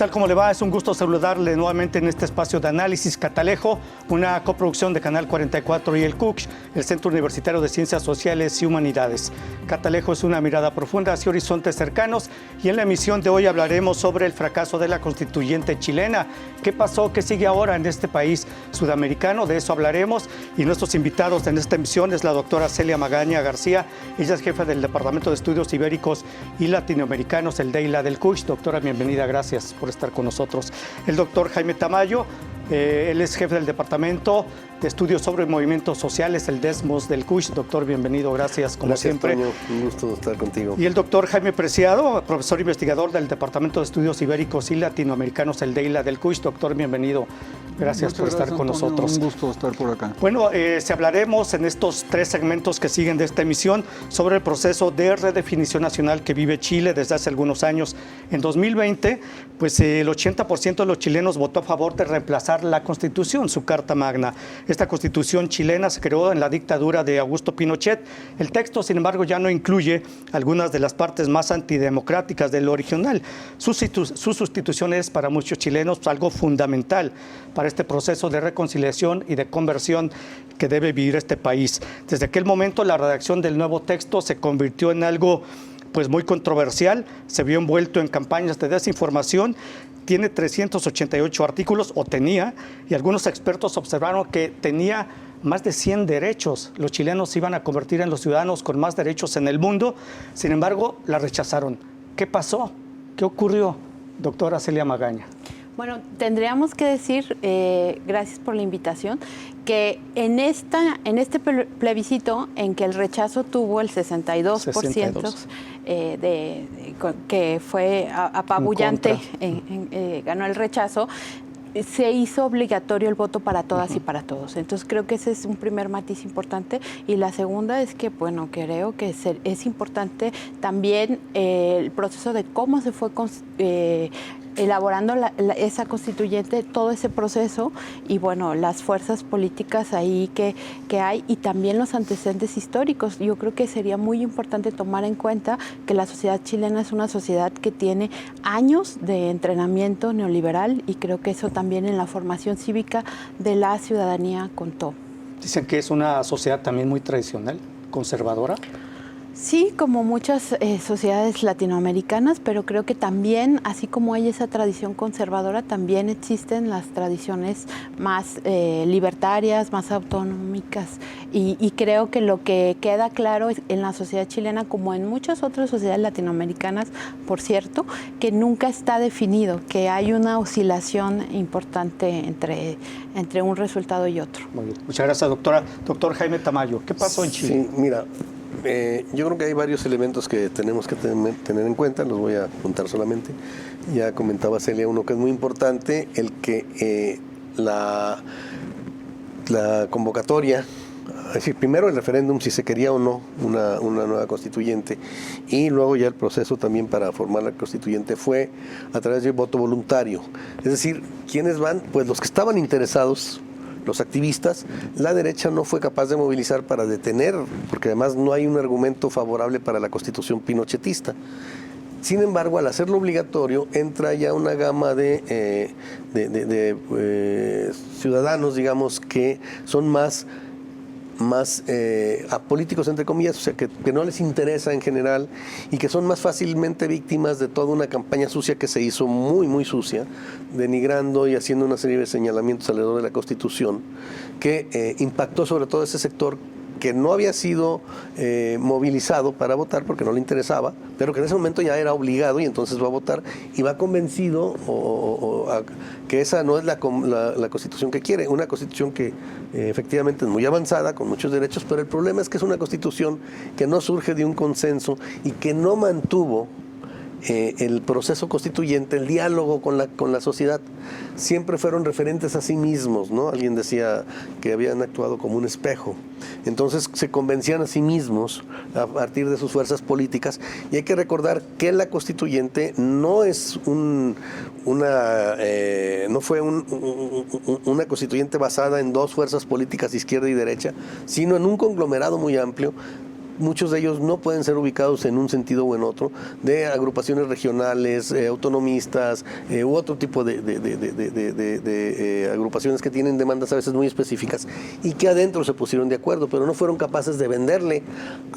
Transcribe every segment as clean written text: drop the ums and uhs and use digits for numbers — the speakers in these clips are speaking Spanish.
tal? ¿Cómo le va? Es un gusto saludarle nuevamente en este espacio de análisis Catalejo, una coproducción de Canal 44 y el CUCH, el Centro Universitario de Ciencias Sociales y Humanidades. Catalejo es una mirada profunda hacia horizontes cercanos y en la emisión de hoy hablaremos sobre el fracaso de la constituyente chilena. ¿Qué pasó? ¿Qué sigue ahora en este país sudamericano? De eso hablaremos y nuestros invitados en esta emisión es la doctora Celia Magaña García. Ella es jefa del Departamento de Estudios Ibéricos y Latinoamericanos, el DEILA del CUCH. Doctora, bienvenida, gracias por estar con nosotros. El doctor Jaime Tamayo, él es jefe del Departamento de Estudios sobre Movimientos Sociales, el DESMOS del CUCH. Doctor, bienvenido, gracias como siempre. Toño, un gusto estar contigo. Y el doctor Jaime Preciado, profesor investigador del Departamento de Estudios Ibéricos y Latinoamericanos, el DEILA del CUCH. Doctor, bienvenido, gracias por estar con nosotros. Un gusto estar por acá. Bueno, se hablaremos en estos 3 segmentos que siguen de esta emisión sobre el proceso de redefinición nacional que vive Chile desde hace algunos años. En 2020, pues el 80% de los chilenos votó a favor de reemplazar la Constitución, su Carta Magna. Esta Constitución chilena se creó en la dictadura de Augusto Pinochet. El texto, sin embargo, ya no incluye algunas de las partes más antidemocráticas del original. Su sustitución es para muchos chilenos algo fundamental para este proceso de reconciliación y de conversión que debe vivir este país. Desde aquel momento, la redacción del nuevo texto se convirtió en algo pues muy controversial, se vio envuelto en campañas de desinformación. Tiene 388 artículos, o tenía, y algunos expertos observaron que tenía más de 100 derechos. Los chilenos se iban a convertir en los ciudadanos con más derechos en el mundo. Sin embargo, la rechazaron. ¿Qué pasó? ¿Qué ocurrió, doctora Celia Magaña? Bueno, tendríamos que decir, gracias por la invitación, que en este plebiscito en que el rechazo tuvo el 62%, que fue apabullante, ganó el rechazo, se hizo obligatorio el voto para todas y para todos. Entonces creo que ese es un primer matiz importante. Y la segunda es que, bueno, creo que es importante también el proceso de cómo se fue elaborando esa constituyente, todo ese proceso y bueno, las fuerzas políticas ahí que hay y también los antecedentes históricos. Yo creo que sería muy importante tomar en cuenta que la sociedad chilena es una sociedad que tiene años de entrenamiento neoliberal y creo que eso también en la formación cívica de la ciudadanía contó. Dicen que es una sociedad también muy tradicional, conservadora. Sí, como muchas sociedades latinoamericanas, pero creo que también, así como hay esa tradición conservadora, también existen las tradiciones más libertarias, más autonómicas. Y creo que lo que queda claro en la sociedad chilena, como en muchas otras sociedades latinoamericanas, por cierto, que nunca está definido, que hay una oscilación importante entre un resultado y otro. Muy bien. Muchas gracias, doctora. Doctor Jaime Tamayo, ¿qué pasó en Chile? Sí, mira, yo creo que hay varios elementos que tenemos que tener en cuenta, los voy a contar solamente. Ya comentaba Celia uno que es muy importante, el que la convocatoria, es decir, primero el referéndum, si se quería o no una nueva constituyente, y luego ya el proceso también para formar la constituyente fue a través del voto voluntario. Es decir, ¿quiénes van? Pues los que estaban interesados, los activistas. La derecha no fue capaz de movilizar para detener, porque además no hay un argumento favorable para la constitución pinochetista. Sin embargo, al hacerlo obligatorio, entra ya una gama de ciudadanos, digamos, que son más apolíticos, entre comillas, o sea, que no les interesa en general y que son más fácilmente víctimas de toda una campaña sucia que se hizo muy, muy sucia, denigrando y haciendo una serie de señalamientos alrededor de la Constitución, que impactó sobre todo ese sector que no había sido movilizado para votar porque no le interesaba, pero que en ese momento ya era obligado y entonces va a votar y va convencido que esa no es la constitución que quiere, una constitución que efectivamente es muy avanzada, con muchos derechos, pero el problema es que es una constitución que no surge de un consenso y que no mantuvo el proceso constituyente, el diálogo con la sociedad. Siempre fueron referentes a sí mismos, ¿no? Alguien decía que habían actuado como un espejo. Entonces se convencían a sí mismos a partir de sus fuerzas políticas, y hay que recordar que la constituyente no es no fue una constituyente basada en dos fuerzas políticas, izquierda y derecha, sino en un conglomerado muy amplio muchos de ellos no pueden ser ubicados en un sentido o en otro, de agrupaciones regionales, autonomistas, u otro tipo de agrupaciones que tienen demandas a veces muy específicas y que adentro se pusieron de acuerdo, pero no fueron capaces de venderle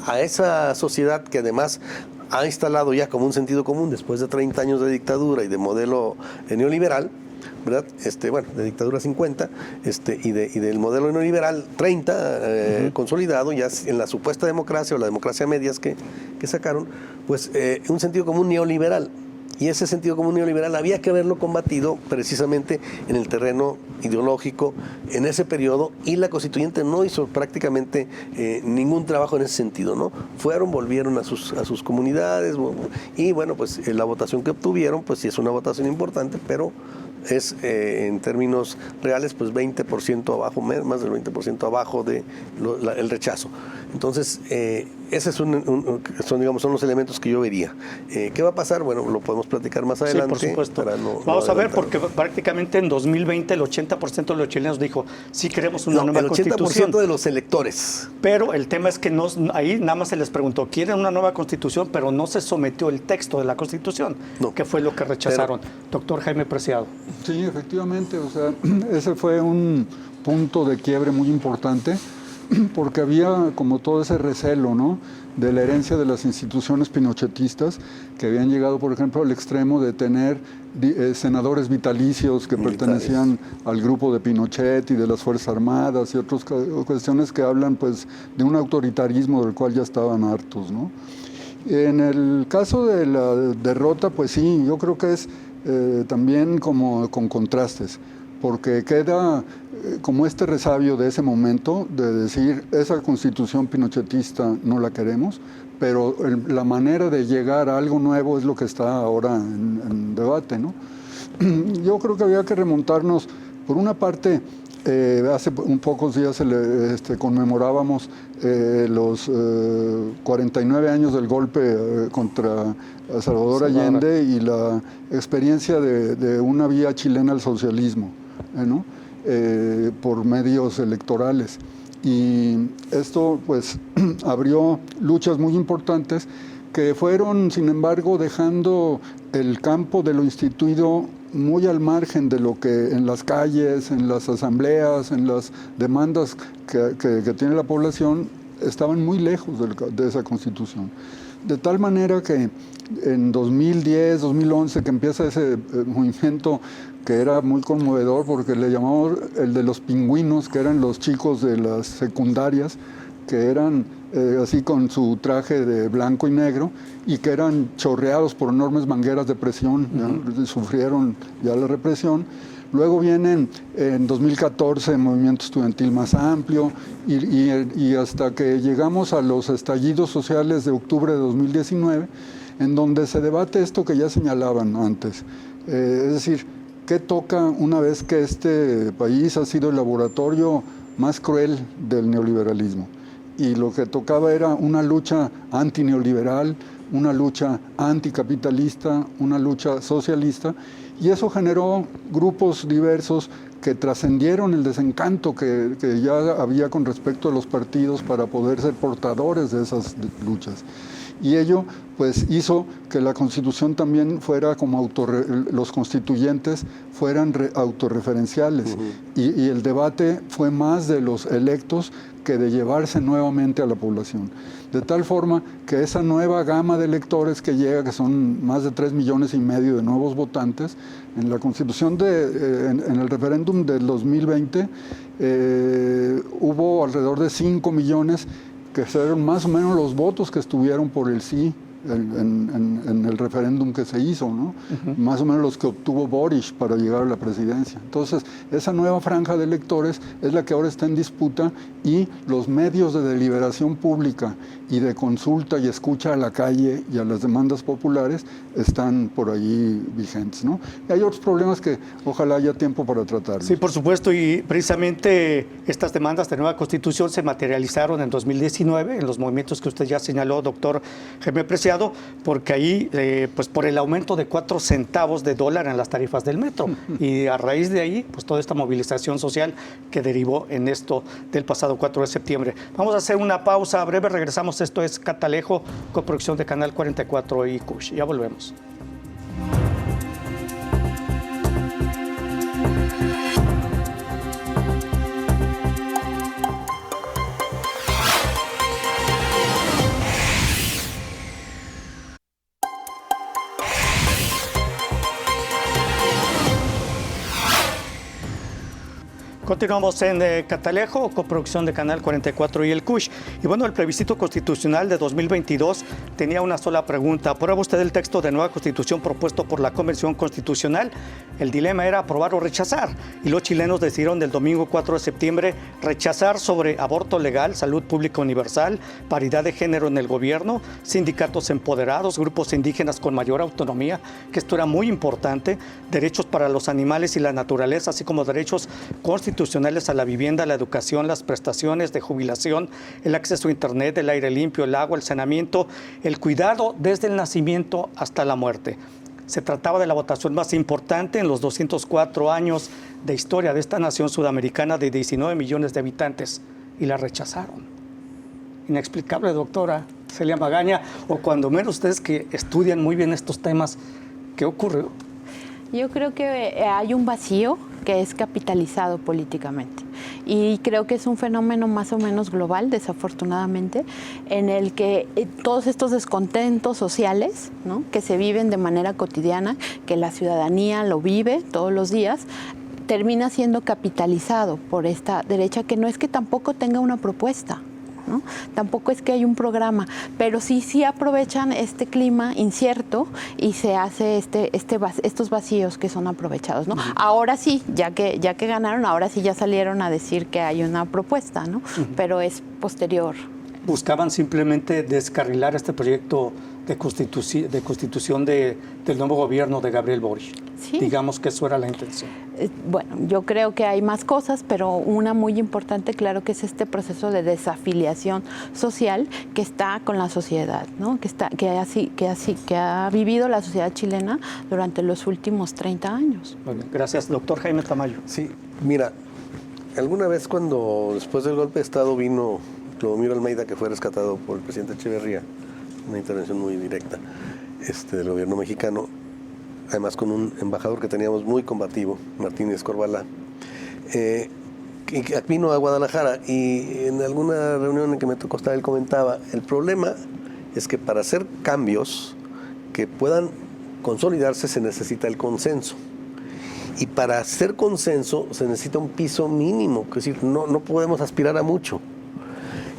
a esa sociedad que además ha instalado ya como un sentido común después de 30 años de dictadura y de modelo neoliberal, ¿verdad? Bueno, de dictadura 50 y del modelo neoliberal 30 consolidado ya en la supuesta democracia o la democracia a medias que sacaron, pues un sentido común neoliberal. Y ese sentido común neoliberal había que haberlo combatido precisamente en el terreno ideológico en ese periodo, y la constituyente no hizo prácticamente ningún trabajo en ese sentido, ¿no? Volvieron a sus comunidades y bueno, pues la votación que obtuvieron, pues sí es una votación importante, pero es en términos reales pues 20% abajo, más del 20% abajo de el rechazo. Entonces, esos son los elementos que yo vería. ¿Qué va a pasar? Bueno, lo podemos platicar más adelante. Sí, por supuesto. Vamos a ver, porque prácticamente en 2020 el 80% de los chilenos dijo, sí queremos una nueva constitución. El 80% de los electores. Pero el tema es que ahí nada más se les preguntó, ¿quieren una nueva constitución? Pero no se sometió el texto de la constitución, que fue lo que rechazaron. Doctor Jaime Preciado. Sí, efectivamente, o sea, ese fue un punto de quiebre muy importante, porque había como todo ese recelo, ¿no?, de la herencia de las instituciones pinochetistas, que habían llegado, por ejemplo, al extremo de tener senadores vitalicios que pertenecían al grupo de Pinochet y de las Fuerzas Armadas y otras cuestiones que hablan pues de un autoritarismo del cual ya estaban hartos, ¿no? En el caso de la derrota, pues sí, yo creo que es también como con contrastes, porque queda como este resabio de ese momento de decir, esa constitución pinochetista no la queremos, pero la manera de llegar a algo nuevo es lo que está ahora en debate, ¿no? Yo creo que había que remontarnos, por una parte, hace pocos días conmemorábamos los 49 años del golpe contra Salvador Allende y la experiencia de una vía chilena al socialismo, ¿no? Por medios electorales. Y esto pues abrió luchas muy importantes que fueron, sin embargo, dejando el campo de lo instituido muy al margen de lo que en las calles, en las asambleas, en las demandas que tiene la población, estaban muy lejos de esa constitución. De tal manera que en 2010, 2011, que empieza ese movimiento que era muy conmovedor, porque le llamamos el de los pingüinos, que eran los chicos de las secundarias, que eran así con su traje de blanco y negro, y que eran chorreados por enormes mangueras de presión, ¿no? Sufrieron ya la represión. Luego vienen en 2014 el movimiento estudiantil más amplio y hasta que llegamos a los estallidos sociales de octubre de 2019, en donde se debate esto que ya señalaban antes. Es decir, ¿qué toca una vez que este país ha sido el laboratorio más cruel del neoliberalismo? Y lo que tocaba era una lucha antineoliberal, una lucha anticapitalista, una lucha socialista, y eso generó grupos diversos que trascendieron el desencanto que ya había con respecto a los partidos para poder ser portadores de esas luchas. Y ello pues hizo que la Constitución también fuera como los constituyentes fueran autorreferenciales, y el debate fue más de los electos que de llevarse nuevamente a la población. De tal forma que esa nueva gama de electores que llega, que son más de 3,5 millones de nuevos votantes, en la Constitución, en el referéndum del 2020, hubo alrededor de 5 millones que fueron más o menos los votos que estuvieron por el sí en el referéndum que se hizo, ¿no? Más o menos los que obtuvo Boric para llegar a la presidencia. Entonces, esa nueva franja de electores es la que ahora está en disputa, y los medios de deliberación pública y de consulta y escucha a la calle y a las demandas populares están por ahí vigentes, ¿no? Y hay otros problemas que ojalá haya tiempo para tratar. Sí, por supuesto, y precisamente estas demandas de nueva constitución se materializaron en 2019 en los movimientos que usted ya señaló, doctor Jaime Preciado. pronunciado porque ahí, pues por el aumento de 4 centavos de dólar en las tarifas del metro. Y a raíz de ahí, pues toda esta movilización social que derivó en esto del pasado 4 de septiembre. Vamos a hacer una pausa breve, regresamos. Esto es Catalejo, coproducción de Canal 44 y Kush. Ya volvemos. Continuamos en Catalejo, coproducción de Canal 44 y el Kush. Y bueno, el plebiscito constitucional de 2022 tenía una sola pregunta. ¿Aprueba usted el texto de nueva constitución propuesto por la Convención Constitucional? El dilema era aprobar o rechazar. Y los chilenos decidieron el domingo 4 de septiembre rechazar sobre aborto legal, salud pública universal, paridad de género en el gobierno, sindicatos empoderados, grupos indígenas con mayor autonomía, que esto era muy importante, derechos para los animales y la naturaleza, así como derechos constitucionales a la vivienda, la educación, las prestaciones de jubilación, el acceso a internet, el aire limpio, el agua, el saneamiento, el cuidado desde el nacimiento hasta la muerte. Se trataba de la votación más importante en los 204 años de historia de esta nación sudamericana de 19 millones de habitantes y la rechazaron. Inexplicable, doctora Celia Magaña, o cuando menos ustedes que estudian muy bien estos temas, ¿qué ocurrió? Yo creo que hay un vacío que es capitalizado políticamente. Y creo que es un fenómeno más o menos global, desafortunadamente, en el que todos estos descontentos sociales, ¿no?, que se viven de manera cotidiana, que la ciudadanía lo vive todos los días, termina siendo capitalizado por esta derecha que no es que tampoco tenga una propuesta, ¿no? Tampoco es que hay un programa, pero sí aprovechan este clima incierto y se hace estos vacíos que son aprovechados, ¿no? Ahora sí, ya que ganaron, ahora sí ya salieron a decir que hay una propuesta, ¿no? Pero es posterior. Buscaban simplemente descarrilar este proyecto de constitución del nuevo gobierno de Gabriel Boric. Sí. Digamos que eso era la intención. Bueno, yo creo que hay más cosas, pero una muy importante, claro, que es este proceso de desafiliación social que está con la sociedad, ¿no? que ha vivido la sociedad chilena durante los últimos 30 años. Bueno, gracias, doctor Jaime Tamayo. Sí, mira, alguna vez cuando después del golpe de Estado vino Clodomiro Almeida, que fue rescatado por el presidente Echeverría, una intervención muy directa del gobierno mexicano, además con un embajador que teníamos muy combativo, Martínez Corbalá, que vino a Guadalajara, y en alguna reunión en que me tocó estar, él comentaba, el problema es que para hacer cambios que puedan consolidarse se necesita el consenso. Y para hacer consenso se necesita un piso mínimo, es decir, no podemos aspirar a mucho.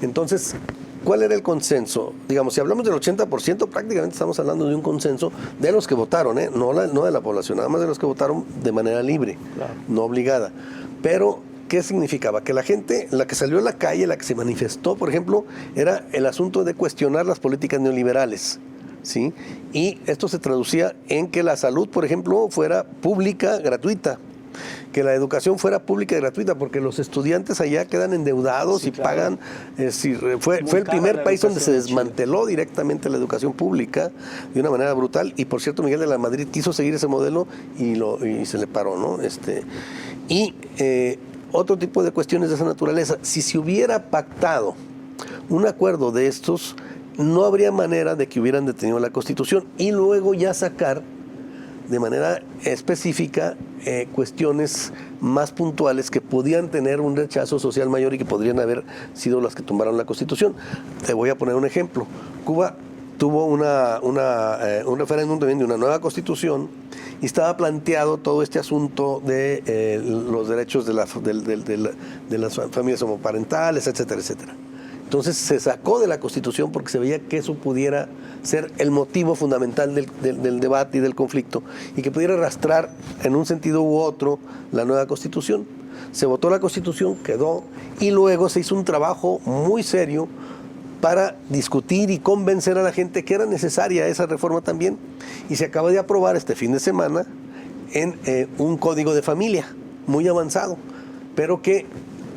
Entonces, ¿cuál era el consenso? Digamos, si hablamos del 80%, prácticamente estamos hablando de un consenso de los que votaron, no de la población, nada más de los que votaron de manera libre, claro, no obligada. Pero, ¿qué significaba? Que la gente, la que salió a la calle, la que se manifestó, por ejemplo, era el asunto de cuestionar las políticas neoliberales, ¿sí? Y esto se traducía en que la salud, por ejemplo, fuera pública, gratuita. Que la educación fuera pública y gratuita, porque los estudiantes allá quedan endeudados, sí, y claro, pagan. Fue el primer país donde se desmanteló directamente la educación pública de una manera brutal. Y por cierto, Miguel de la Madrid quiso seguir ese modelo y se le paró, ¿no? Otro tipo de cuestiones de esa naturaleza. Si se hubiera pactado un acuerdo de estos, no habría manera de que hubieran detenido la Constitución y luego ya sacar de manera específica cuestiones más puntuales que podían tener un rechazo social mayor y que podrían haber sido las que tumbaron la Constitución. Te voy a poner un ejemplo. Cuba tuvo un referéndum también de una nueva Constitución y estaba planteado todo este asunto de los derechos de las familias homoparentales, etcétera, etcétera. Entonces se sacó de la Constitución porque se veía que eso pudiera ser el motivo fundamental del debate y del conflicto y que pudiera arrastrar en un sentido u otro la nueva Constitución. Se votó la Constitución, quedó, y luego se hizo un trabajo muy serio para discutir y convencer a la gente que era necesaria esa reforma también, y se acaba de aprobar este fin de semana en un código de familia muy avanzado, pero que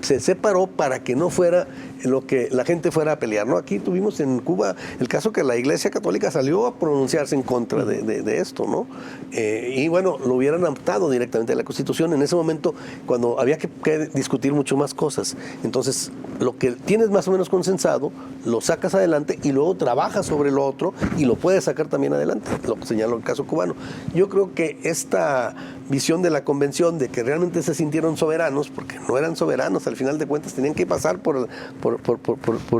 se separó para que no fuera lo que la gente fuera a pelear, ¿no? Aquí tuvimos en Cuba el caso que la Iglesia Católica salió a pronunciarse en contra de esto, ¿no? Y bueno, lo hubieran adaptado directamente a la Constitución en ese momento cuando había que discutir mucho más cosas. Entonces, lo que tienes más o menos consensado, lo sacas adelante y luego trabajas sobre lo otro y lo puedes sacar también adelante, lo que señaló el caso cubano. Yo creo que esta visión de la convención de que realmente se sintieron soberanos, porque no eran soberanos, al final de cuentas tenían que pasar por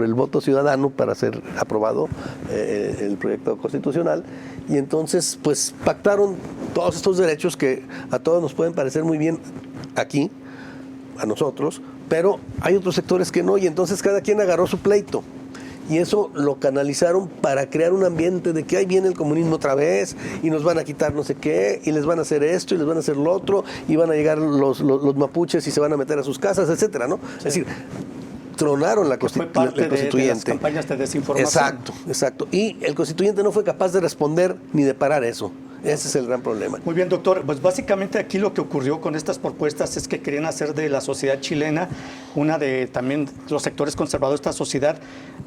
el voto ciudadano para ser aprobado el proyecto constitucional, y entonces pues pactaron todos estos derechos que a todos nos pueden parecer muy bien aquí, a nosotros, pero hay otros sectores que no, y entonces cada quien agarró su pleito. Y eso lo canalizaron para crear un ambiente de que ahí viene el comunismo otra vez y nos van a quitar no sé qué y les van a hacer esto y les van a hacer lo otro y van a llegar los mapuches y se van a meter a sus casas, etcétera, ¿no? Sí. Es decir, tronaron la constituyente. De las campañas de desinformación. Exacto. Y el constituyente no fue capaz de responder ni de parar eso. Ese es el gran problema. Muy bien, doctor. Pues básicamente aquí lo que ocurrió con estas propuestas es que querían hacer de la sociedad chilena, una de también los sectores conservadores de esta sociedad,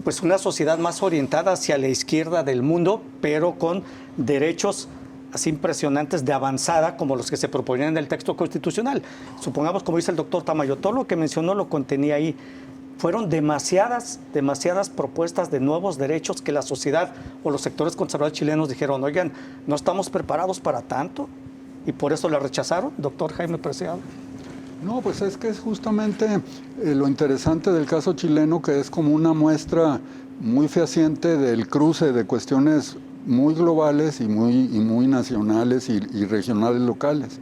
pues una sociedad más orientada hacia la izquierda del mundo, pero con derechos así impresionantes de avanzada como los que se proponían en el texto constitucional. Supongamos, como dice el doctor Tamayo, todo lo que mencionó lo contenía ahí. Fueron demasiadas propuestas de nuevos derechos que la sociedad o los sectores conservadores chilenos dijeron, oigan, no estamos preparados para tanto, y por eso la rechazaron, doctor Jaime Preciado. No, pues es que es justamente lo interesante del caso chileno, que es como una muestra muy fehaciente del cruce de cuestiones muy globales y muy nacionales y regionales locales.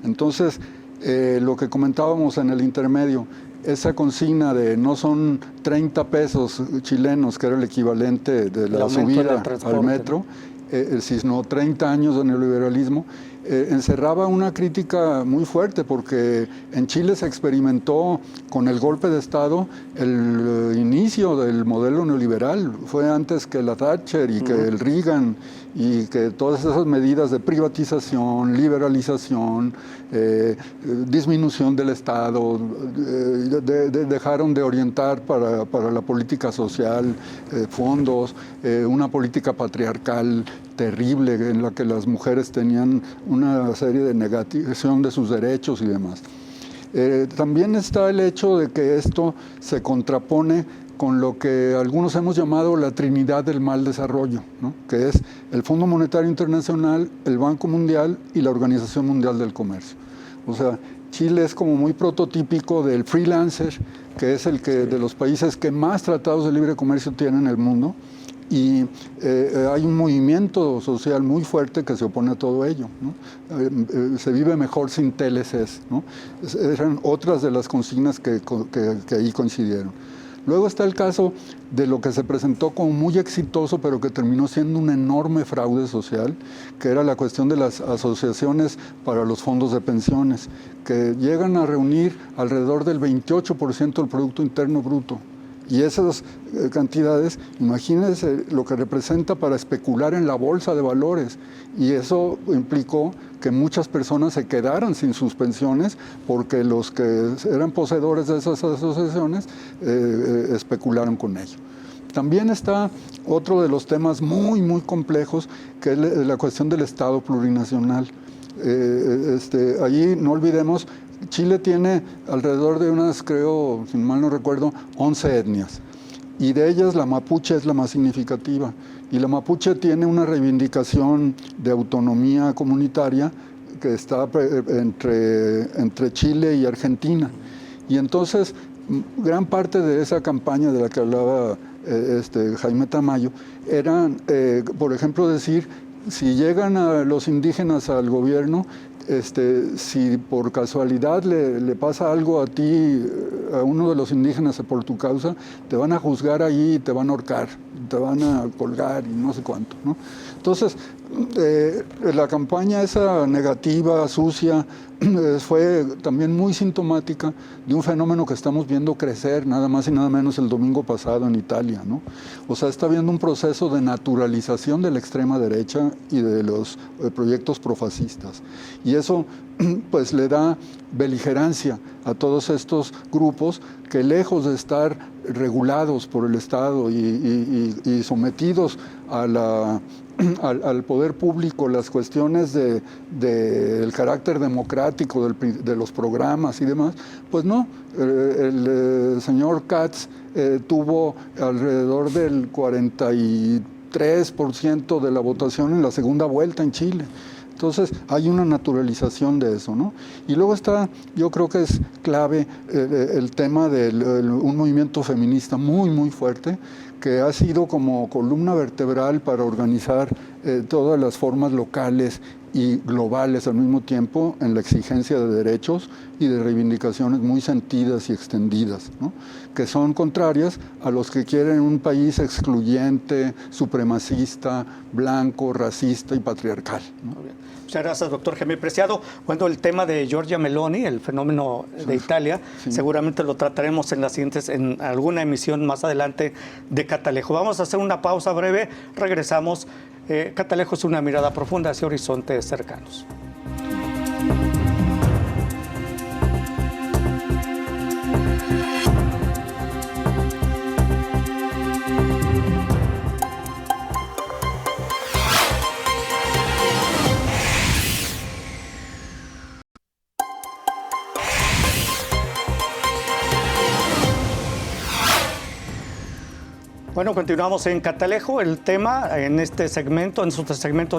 Entonces, lo que comentábamos en el intermedio, esa consigna de no son 30 pesos chilenos, que era el equivalente de la subida al metro, sino 30 años de neoliberalismo, encerraba una crítica muy fuerte, porque en Chile se experimentó con el golpe de Estado el inicio del modelo neoliberal. Fue antes que la Thatcher y que el Reagan, y que todas esas medidas de privatización, liberalización, disminución del Estado, dejaron de orientar para la política social, fondos, una política patriarcal terrible en la que las mujeres tenían una serie de negativación de sus derechos y demás. También está el hecho de que esto se contrapone con lo que algunos hemos llamado la Trinidad del mal desarrollo, ¿no? Que es el Fondo Monetario Internacional, el Banco Mundial y la Organización Mundial del Comercio. O sea, Chile es como muy prototípico del freelancer, que es el que de los países que más tratados de libre comercio tienen en el mundo, y hay un movimiento social muy fuerte que se opone a todo ello, ¿no? Se vive mejor sin TLCs, ¿no? Eran otras de las consignas que ahí coincidieron. Luego está el caso de lo que se presentó como muy exitoso, pero que terminó siendo un enorme fraude social, que era la cuestión de las asociaciones para los fondos de pensiones, que llegan a reunir alrededor del 28% del Producto Interno Bruto. Y esas cantidades, imagínense lo que representa para especular en la bolsa de valores. Y eso implicó que muchas personas se quedaran sin sus pensiones porque los que eran poseedores de esas asociaciones especularon con ello. También está otro de los temas muy complejos, que es la cuestión del Estado plurinacional. Allí no olvidemos, Chile tiene alrededor de unas, creo, si mal no recuerdo, 11 etnias. Y de ellas la mapuche es la más significativa. Y la mapuche tiene una reivindicación de autonomía comunitaria que está entre Chile y Argentina. Y entonces, gran parte de esa campaña de la que hablaba Jaime Tamayo, eran, por ejemplo, decir, si llegan a los indígenas al gobierno, si por casualidad le pasa algo a ti, a uno de los indígenas por tu causa, te van a juzgar ahí, te van a ahorcar, te van a colgar y no sé cuánto, ¿no? Entonces, la campaña esa negativa, sucia, fue también muy sintomática de un fenómeno que estamos viendo crecer nada más y nada menos el domingo pasado en Italia, ¿no? O sea, está habiendo un proceso de naturalización de la extrema derecha y de los proyectos profascistas. Y eso pues le da beligerancia a todos estos grupos que, lejos de estar regulados por el Estado y sometidos al poder público, las cuestiones del carácter democrático de los programas y demás, pues no. El señor Katz tuvo alrededor del 43% de la votación en la segunda vuelta en Chile. Entonces hay una naturalización de eso, ¿no? Y luego está, yo creo que es clave el tema de un movimiento feminista muy, muy fuerte, que ha sido como columna vertebral para organizar todas las formas locales y globales al mismo tiempo en la exigencia de derechos y de reivindicaciones muy sentidas y extendidas, ¿no? Que son contrarias a los que quieren un país excluyente, supremacista, blanco, racista y patriarcal, ¿no? Muy bien. Muchas gracias, doctor Jaime Preciado. Bueno, el tema de Giorgia Meloni, el fenómeno de Italia, seguramente lo trataremos en alguna emisión más adelante de Catalejo. Vamos a hacer una pausa breve, regresamos. Catalejo es una mirada profunda hacia horizontes cercanos. Bueno, continuamos en Catalejo. El tema en este segmento,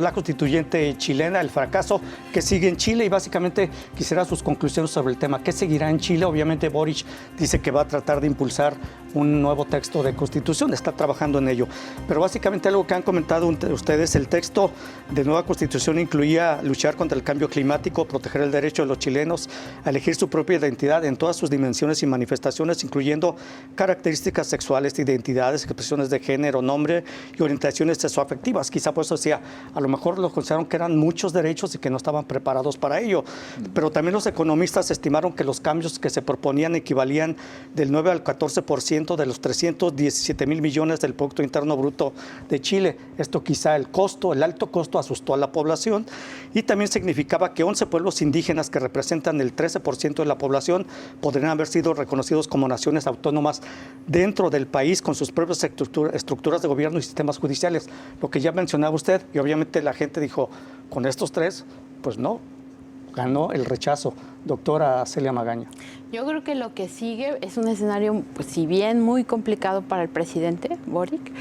la constituyente chilena, el fracaso que sigue en Chile, y básicamente quisiera sus conclusiones sobre el tema. ¿Qué seguirá en Chile? Obviamente Boric dice que va a tratar de impulsar un nuevo texto de constitución, está trabajando en ello. Pero básicamente algo que han comentado ustedes, el texto de nueva constitución incluía luchar contra el cambio climático, proteger el derecho de los chilenos a elegir su propia identidad en todas sus dimensiones y manifestaciones, incluyendo características sexuales, identidades, expresiones de género, nombre y orientaciones sexoafectivas. Quizá por eso decía, a lo mejor lo consideraron que eran muchos derechos y que no estaban preparados para ello. Pero también los economistas estimaron que los cambios que se proponían equivalían del 9 al 14% de los 317 mil millones del Producto Interno Bruto de Chile. Esto quizá el alto costo asustó a la población, y también significaba que 11 pueblos indígenas que representan el 13% de la población podrían haber sido reconocidos como naciones autónomas dentro del país con sus propias estructuras de gobierno y sistemas judiciales. Lo que ya mencionaba usted, y obviamente la gente dijo, con estos tres, pues no, ganó el rechazo. Doctora Celia Magaña. Yo creo que lo que sigue es un escenario, pues, si bien muy complicado para el presidente Boric,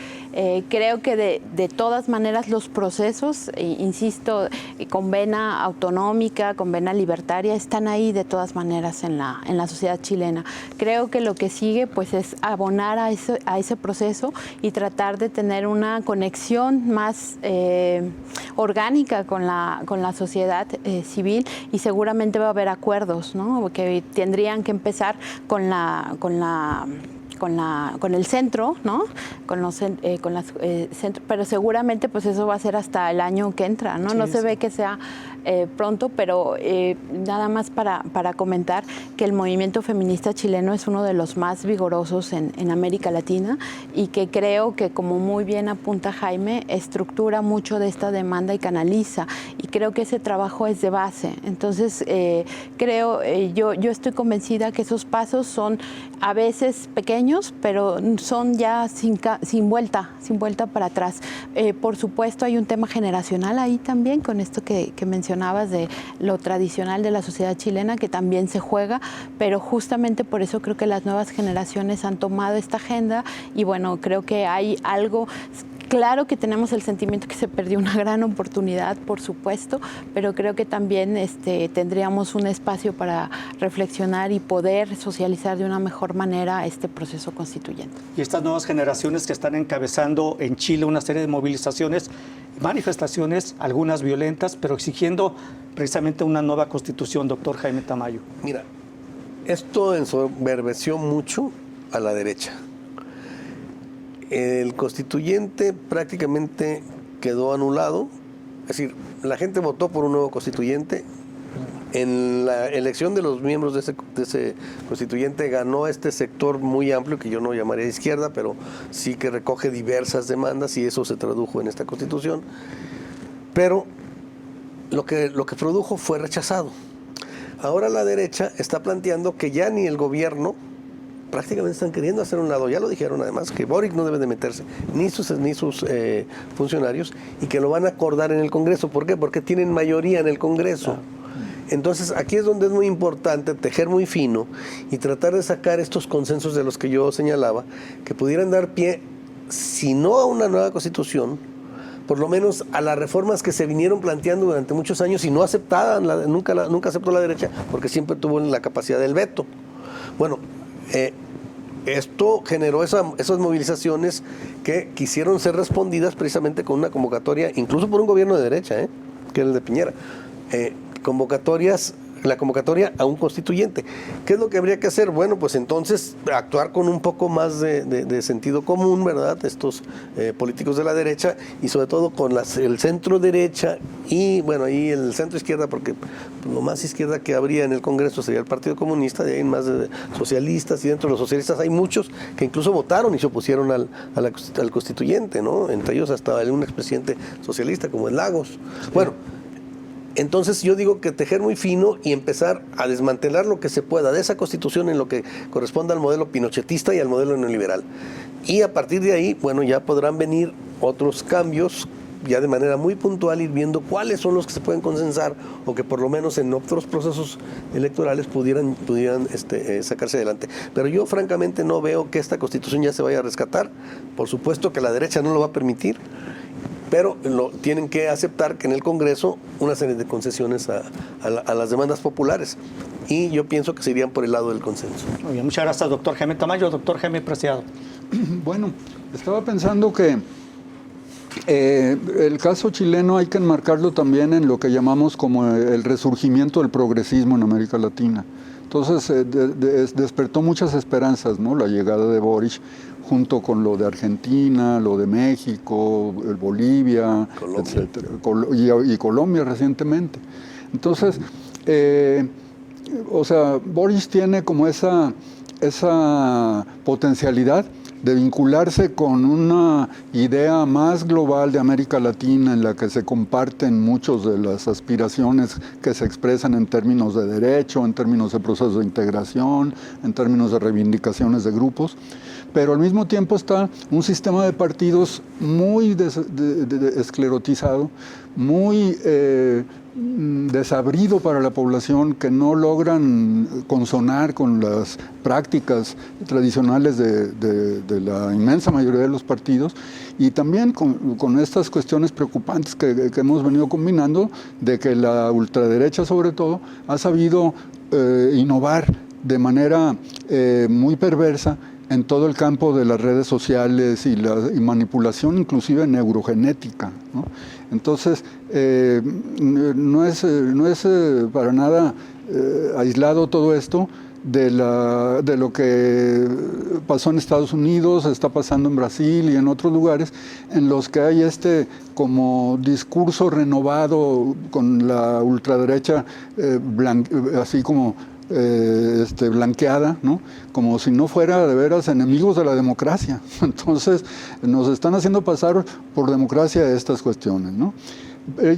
creo que de todas maneras los procesos, insisto, con vena autonómica, con vena libertaria, están ahí de todas maneras en la sociedad chilena. Creo que lo que sigue, pues, es abonar a ese proceso y tratar de tener una conexión más orgánica con la sociedad civil, y seguramente va a haber acuerdos, ¿no? Que tendrían que empezar con el centro, ¿no? Pero seguramente pues eso va a ser hasta el año que entra, ¿no? Sí, no se ve que sea pronto, pero nada más para comentar que el movimiento feminista chileno es uno de los más vigorosos en América Latina, y que creo que, como muy bien apunta Jaime, estructura mucho de esta demanda y canaliza, y creo que ese trabajo es de base. Entonces yo estoy convencida que esos pasos son a veces pequeños, pero son ya sin vuelta para atrás. Por supuesto hay un tema generacional ahí también, con esto que mencionabas de lo tradicional de la sociedad chilena, que también se juega, pero justamente por eso creo que las nuevas generaciones han tomado esta agenda, y bueno, creo que hay algo. Claro que tenemos el sentimiento que se perdió una gran oportunidad, por supuesto, pero creo que también tendríamos un espacio para reflexionar y poder socializar de una mejor manera este proceso constituyente. Y estas nuevas generaciones que están encabezando en Chile una serie de movilizaciones, manifestaciones, algunas violentas, pero exigiendo precisamente una nueva constitución, doctor Jaime Tamayo. Mira, esto ensoberbeció mucho a la derecha. El constituyente prácticamente quedó anulado, es decir, la gente votó por un nuevo constituyente. En la elección de los miembros de ese constituyente ganó este sector muy amplio, que yo no llamaría de izquierda, pero sí que recoge diversas demandas, y eso se tradujo en esta constitución. Pero lo que produjo fue rechazado. Ahora la derecha está planteando que ya ni el gobierno prácticamente están queriendo hacer un lado. Ya lo dijeron además, que Boric no debe de meterse, ni sus funcionarios, y que lo van a acordar en el Congreso. ¿Por qué? Porque tienen mayoría en el Congreso. Entonces, aquí es donde es muy importante tejer muy fino y tratar de sacar estos consensos de los que yo señalaba, que pudieran dar pie, si no a una nueva Constitución, por lo menos a las reformas que se vinieron planteando durante muchos años y no aceptaban, nunca aceptó la derecha, porque siempre tuvo la capacidad del veto. Bueno, esto generó esas movilizaciones que quisieron ser respondidas precisamente con una convocatoria, incluso por un gobierno de derecha, que era el de Piñera, la convocatoria a un constituyente. ¿Qué es lo que habría que hacer? Bueno, pues entonces actuar con un poco más de sentido común, ¿verdad? Estos políticos de la derecha, y sobre todo con el centro derecha y, bueno, ahí el centro izquierda, porque lo más izquierda que habría en el Congreso sería el Partido Comunista, de ahí más de socialistas, y dentro de los socialistas hay muchos que incluso votaron y se opusieron al constituyente, ¿no? Entre ellos hasta un expresidente socialista como el Lagos. Bueno, entonces yo digo que tejer muy fino y empezar a desmantelar lo que se pueda de esa Constitución en lo que corresponda al modelo pinochetista y al modelo neoliberal. Y a partir de ahí, bueno, ya podrán venir otros cambios, ya de manera muy puntual, ir viendo cuáles son los que se pueden consensar o que por lo menos en otros procesos electorales pudieran sacarse adelante. Pero yo francamente no veo que esta Constitución ya se vaya a rescatar. Por supuesto que la derecha no lo va a permitir, pero tienen que aceptar que en el Congreso una serie de concesiones a las demandas populares. Y yo pienso que se irían por el lado del consenso. Muy bien, muchas gracias, doctor Jaime Tamayo. Doctor Jaime Preciado. Bueno, estaba pensando que el caso chileno hay que enmarcarlo también en lo que llamamos como el resurgimiento del progresismo en América Latina. Entonces despertó muchas esperanzas, ¿no? La llegada de Boric, junto con lo de Argentina, lo de México, Bolivia, etcétera, y Colombia recientemente. Entonces, Boric tiene como esa potencialidad de vincularse con una idea más global de América Latina, en la que se comparten muchas de las aspiraciones que se expresan en términos de derecho, en términos de procesos de integración, en términos de reivindicaciones de grupos. Pero al mismo tiempo está un sistema de partidos muy esclerotizado, muy desabrido para la población, que no logran consonar con las prácticas tradicionales de la inmensa mayoría de los partidos, y también con estas cuestiones preocupantes que hemos venido combinando, de que la ultraderecha sobre todo ha sabido innovar de manera muy perversa en todo el campo de las redes sociales y manipulación inclusive neurogenética, ¿no? Entonces, no es para nada aislado todo esto de lo que pasó en Estados Unidos, está pasando en Brasil y en otros lugares, en los que hay como discurso renovado con la ultraderecha, así como blanqueada, ¿no? Como si no fuera de veras enemigos de la democracia. Entonces nos están haciendo pasar por democracia estas cuestiones, ¿no?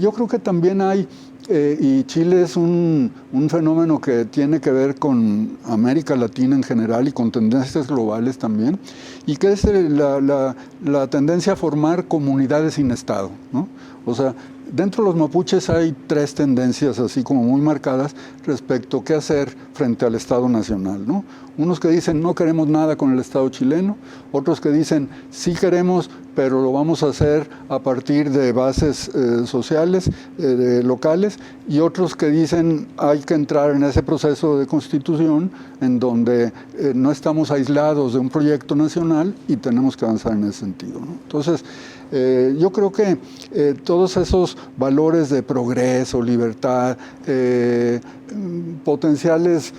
Yo creo que también hay, y Chile es un fenómeno que tiene que ver con América Latina en general y con tendencias globales también, y que es la tendencia a formar comunidades sin Estado, ¿no? O sea, dentro de los mapuches hay tres tendencias así como muy marcadas respecto a qué hacer frente al Estado nacional, ¿no? Unos que dicen no queremos nada con el Estado chileno, otros que dicen sí queremos, pero lo vamos a hacer a partir de bases sociales, locales, y otros que dicen hay que entrar en ese proceso de constitución en donde no estamos aislados de un proyecto nacional y tenemos que avanzar en ese sentido, ¿no? Entonces, yo creo que todos esos valores de progreso, libertad, potenciales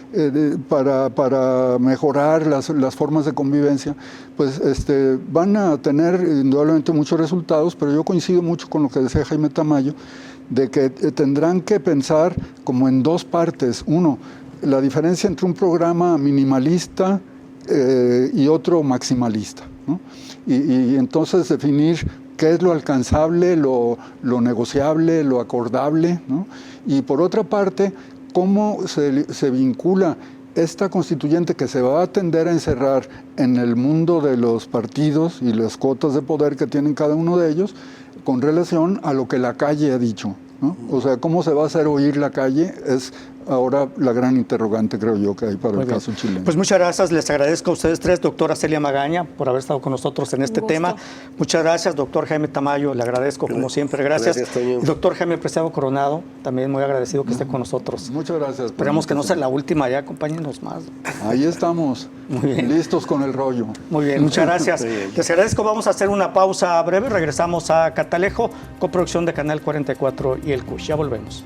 para mejorar las formas de convivencia, pues van a tener indudablemente muchos resultados, pero yo coincido mucho con lo que decía Jaime Tamayo, de que tendrán que pensar como en dos partes. Uno, la diferencia entre un programa minimalista y otro maximalista, ¿no? Y entonces definir qué es lo alcanzable, lo negociable, lo acordable, ¿no? Y por otra parte, cómo se vincula esta constituyente que se va a tender a encerrar en el mundo de los partidos y las cuotas de poder que tienen cada uno de ellos con relación a lo que la calle ha dicho, ¿no? O sea, ¿cómo se va a hacer oír la calle? Es ahora la gran interrogante, creo yo, que hay para el caso chileno. Pues muchas gracias, les agradezco a ustedes tres, doctora Celia Magaña, por haber estado con nosotros en este tema. Muchas gracias, doctor Jaime Tamayo, le agradezco como siempre, gracias. Y doctor Jaime Preciado Coronado, también muy agradecido que esté con nosotros. Muchas gracias. Esperemos que no sea la última, ya acompáñenos más. Ahí estamos, listos con el rollo. Muy bien, muchas gracias. Les agradezco, vamos a hacer una pausa breve, regresamos a Catalejo, coproducción de Canal 44 y el CUSH. Ya volvemos.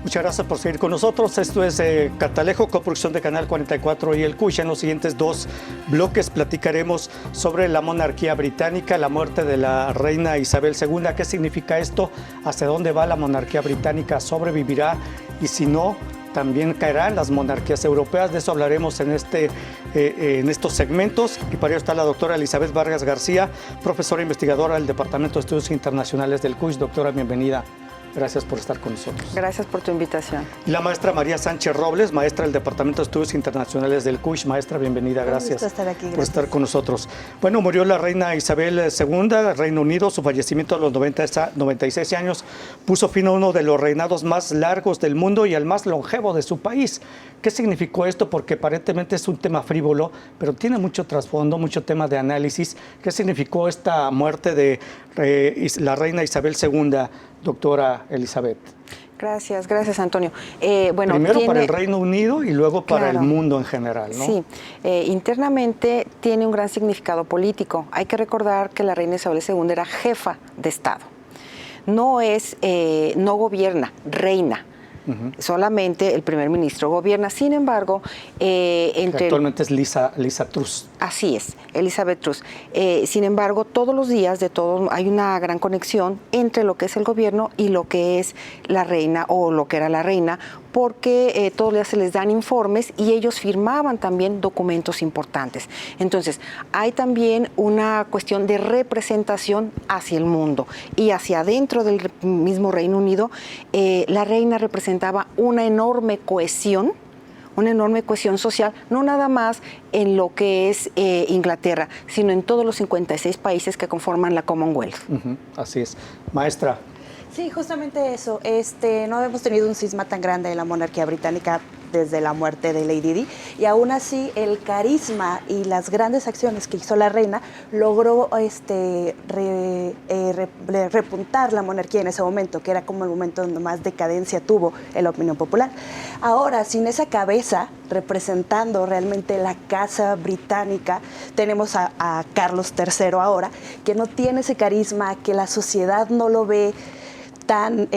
Muchas gracias por seguir con nosotros. Esto es Catalejo, coproducción de Canal 44 y el CUSH. En los siguientes dos bloques platicaremos sobre la monarquía británica, la muerte de la reina Isabel II. ¿Qué significa esto? ¿Hacia dónde va la monarquía británica? ¿Sobrevivirá? Y si no, también caerán las monarquías europeas. De eso hablaremos en estos segmentos. Y para ello está la doctora Elizabeth Vargas García, profesora investigadora del Departamento de Estudios Internacionales del CUSH. Doctora, bienvenida. Gracias por estar con nosotros. Gracias por tu invitación. Y la maestra María Sánchez Robles, maestra del Departamento de Estudios Internacionales del CUSH. Maestra, bienvenida. Gracias estar aquí, gracias por estar con nosotros. Bueno, murió la reina Isabel II, Reino Unido. Su fallecimiento a los 96 años puso fin a uno de los reinados más largos del mundo y al más longevo de su país. ¿Qué significó esto? Porque aparentemente es un tema frívolo, pero tiene mucho trasfondo, mucho tema de análisis. ¿Qué significó esta muerte de la reina Isabel II, doctora Elizabeth? Gracias Antonio. Bueno, primero para el Reino Unido y luego para el mundo en general, ¿no? Sí, internamente tiene un gran significado político. Hay que recordar que la reina Isabel II era jefa de Estado. No gobierna, reina. Solamente el primer ministro gobierna. Sin embargo, actualmente es Liza Truss. Así es, Elizabeth Truss. Sin embargo, todos los días hay una gran conexión entre lo que es el gobierno y lo que es la reina o lo que era la reina, porque todos los días se les dan informes y ellos firmaban también documentos importantes. Entonces, hay también una cuestión de representación hacia el mundo y hacia adentro del mismo Reino Unido. La reina representaba una enorme cohesión social, no nada más en lo que es Inglaterra, sino en todos los 56 países que conforman la Commonwealth. Así es. Maestra. Sí, justamente eso. No habíamos tenido un cisma tan grande en la monarquía británica desde la muerte de Lady Di, y aún así el carisma y las grandes acciones que hizo la reina logró repuntar la monarquía en ese momento, que era como el momento donde más decadencia tuvo en la opinión popular. Ahora, sin esa cabeza representando realmente la casa británica, tenemos a Carlos III ahora, que no tiene ese carisma, que la sociedad no lo ve tan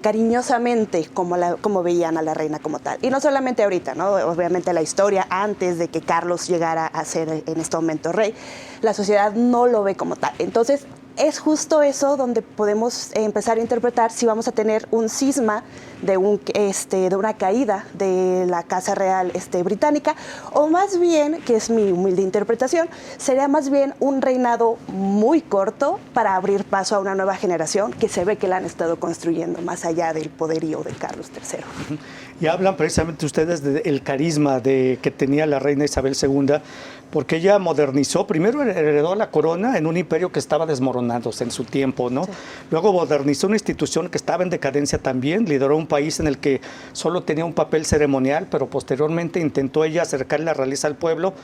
cariñosamente como veían a la reina como tal. Y no solamente ahorita, ¿no? Obviamente la historia antes de que Carlos llegara a ser en este momento rey, la sociedad no lo ve como tal. Entonces, es justo eso donde podemos empezar a interpretar si vamos a tener un cisma de una caída de la Casa Real británica, o más bien, que es mi humilde interpretación, sería más bien un reinado muy corto para abrir paso a una nueva generación que se ve que la han estado construyendo más allá del poderío de Carlos III. Y hablan precisamente ustedes del carisma que tenía la reina Isabel II, porque ella modernizó, primero heredó la corona en un imperio que estaba desmoronándose en su tiempo, ¿no? Sí. Luego modernizó una institución que estaba en decadencia también, lideró un país en el que solo tenía un papel ceremonial, pero posteriormente intentó ella acercar la realeza al pueblo,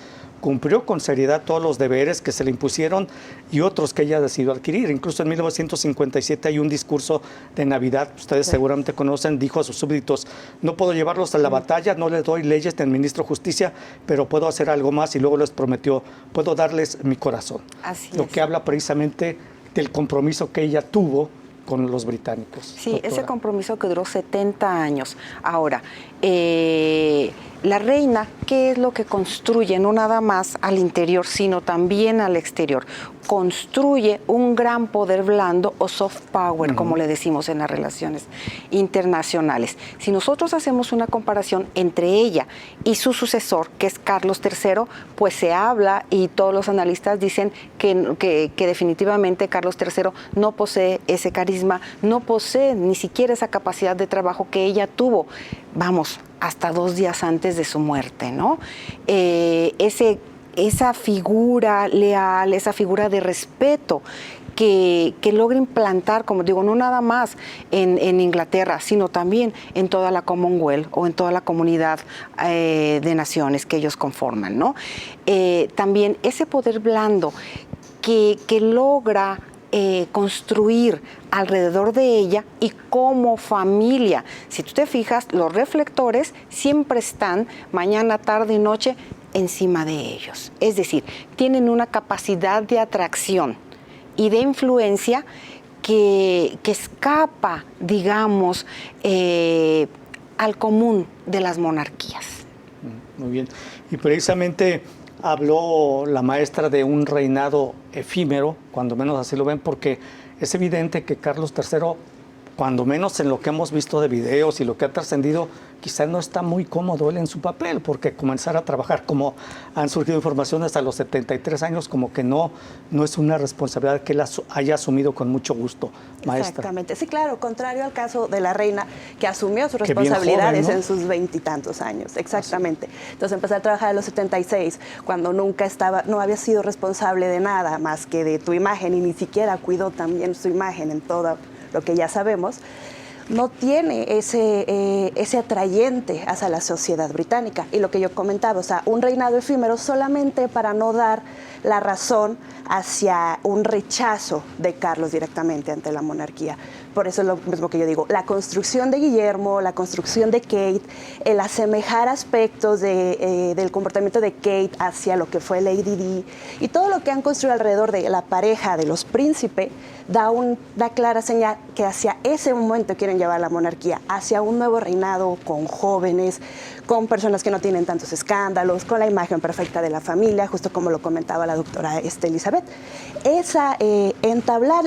cumplió con seriedad todos los deberes que se le impusieron y otros que ella decidió adquirir. Incluso en 1957 hay un discurso de Navidad, ustedes seguramente conocen, dijo a sus súbditos: no puedo llevarlos a la batalla, no les doy leyes del ministro de Justicia, pero puedo hacer algo más, y luego les prometió: puedo darles mi corazón. Así Lo es. que habla precisamente del compromiso que ella tuvo con los británicos. Sí, doctora. Ese compromiso que duró 70 años. Ahora, La reina, ¿qué es lo que construye? No nada más al interior, sino también al exterior. Construye un gran poder blando o soft power, como le decimos en las relaciones internacionales. Si nosotros hacemos una comparación entre ella y su sucesor, que es Carlos III, pues se habla y todos los analistas dicen que definitivamente Carlos III no posee ese carisma, no posee ni siquiera esa capacidad de trabajo que ella tuvo, vamos, hasta 2 días antes de su muerte, ¿no? Esa figura leal, esa figura de respeto que logra implantar, como digo, no nada más en Inglaterra, sino también en toda la Commonwealth o en toda la comunidad de naciones que ellos conforman, ¿no? También ese poder blando que logra construir alrededor de ella y como familia. Si tú te fijas, los reflectores siempre están mañana, tarde y noche encima de ellos. Es decir, tienen una capacidad de atracción y de influencia que escapa, digamos, al común de las monarquías. Muy bien. Y precisamente habló la maestra de un reinado efímero, cuando menos así lo ven, porque es evidente que Carlos III, cuando menos en lo que hemos visto de videos y lo que ha trascendido, quizás no está muy cómodo él en su papel, porque comenzar a trabajar, como han surgido informaciones, a los 73 años, como que no es una responsabilidad que él haya asumido con mucho gusto, maestra. Exactamente, sí, claro, contrario al caso de la reina, que asumió sus Que bien responsabilidades joven, ¿no? en sus 20 y tantos años, exactamente. Entonces empezó a trabajar a los 76, cuando no había sido responsable de nada más que de tu imagen, y ni siquiera cuidó también su imagen en todo lo que ya sabemos. No tiene ese atrayente hacia la sociedad británica. Y lo que yo comentaba, o sea, un reinado efímero solamente para no dar la razón hacia un rechazo de Carlos directamente ante la monarquía. Por eso es lo mismo que yo digo, la construcción de Guillermo, la construcción de Kate, el asemejar aspectos del comportamiento de Kate hacia lo que fue Lady Di, y todo lo que han construido alrededor de la pareja de los príncipes, da clara señal que hacia ese momento quieren llevar la monarquía, hacia un nuevo reinado con jóvenes, con personas que no tienen tantos escándalos, con la imagen perfecta de la familia, justo como lo comentaba la doctora Elizabeth. Entablar